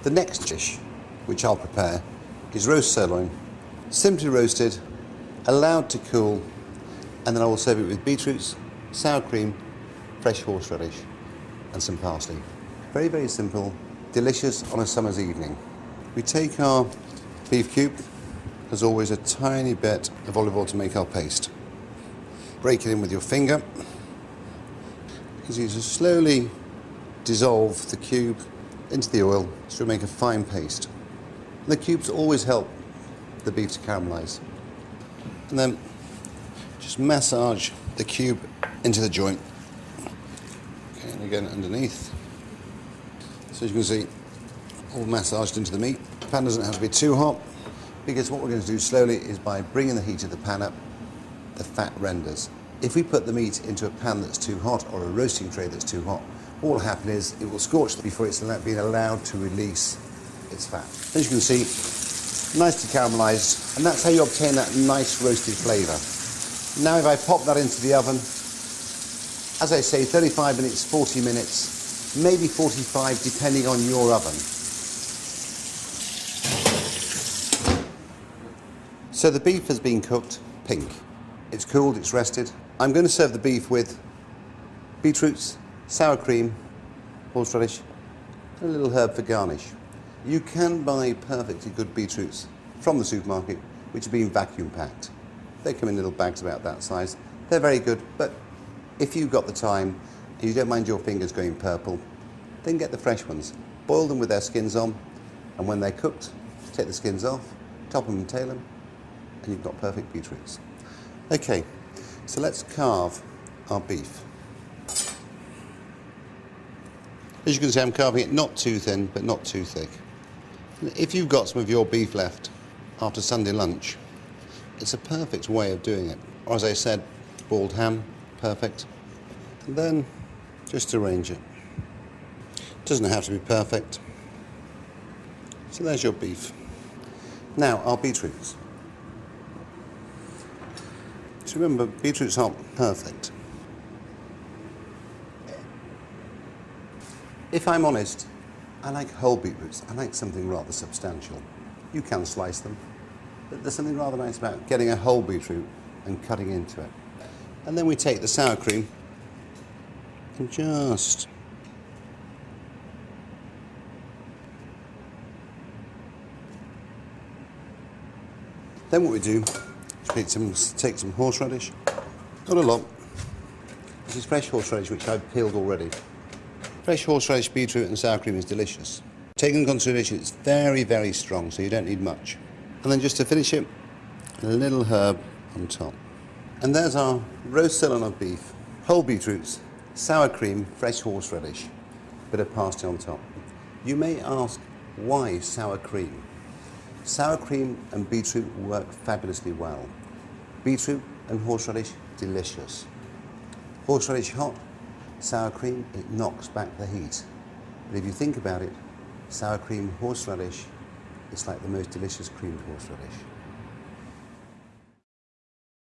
The next dish, which I'll prepare, is roast sirloin, simply roasted, allowed to cool, and then I will serve it with beetroots, sour cream, fresh horseradish, and some parsley. Very, very simple, delicious on a summer's evening. We take our beef cube, as always, a tiny bit of olive oil to make our paste. Break it in with your finger. You just slowly dissolve the cube into the oil so we make a fine paste. And the cubes always help the beef to caramelise. And then just massage the cube into the joint. Okay, and again underneath. So as you can see, all massaged into the meat. The pan doesn't have to be too hot, because what we're going to do slowly is by bringing the heat of the pan up, the fat renders. If we put the meat into a pan that's too hot or a roasting tray that's too hot, what will happen is it will scorch before it's being allowed to release its fat. As you can see, nicely caramelised, and that's how you obtain that nice roasted flavour. Now if I pop that into the oven, as I say, 35 minutes, 40 minutes, maybe 45 depending on your oven. So the beef has been cooked pink. It's cooled, it's rested. I'm going to serve the beef with beetroots, sour cream, horseradish, and a little herb for garnish. You can buy perfectly good beetroots from the supermarket, which have been vacuum packed. They come in little bags about that size. They're very good, but if you've got the time and you don't mind your fingers going purple, then get the fresh ones. Boil them with their skins on, and when they're cooked, take the skins off, top them and tail them, and you've got perfect beetroots. Okay, so let's carve our beef. As you can see, I'm carving it not too thin, but not too thick. If you've got some of your beef left after Sunday lunch, it's a perfect way of doing it. Or as I said, boiled ham, perfect. And then just arrange it. Doesn't have to be perfect. So there's your beef. Now, our beetroots. So remember, beetroots aren't perfect. If I'm honest, I like whole beetroots. I like something rather substantial. You can slice them, but there's something rather nice about getting a whole beetroot and cutting into it. And then we take the sour cream and just then what we do is take some horseradish, not a lot. This is fresh horseradish which I've peeled already. Fresh horseradish, beetroot and sour cream is delicious. Taking into consideration it's very, very strong, so you don't need much. And then just to finish it, a little herb on top. And there's our roast sirloin of beef, whole beetroots, sour cream, fresh horseradish, bit of parsley on top. You may ask, why sour cream? Sour cream and beetroot work fabulously well. Beetroot and horseradish, delicious. Horseradish hot, sour cream, it knocks back the heat. But if you think about it, sour cream, horseradish, it's like the most delicious creamed horseradish.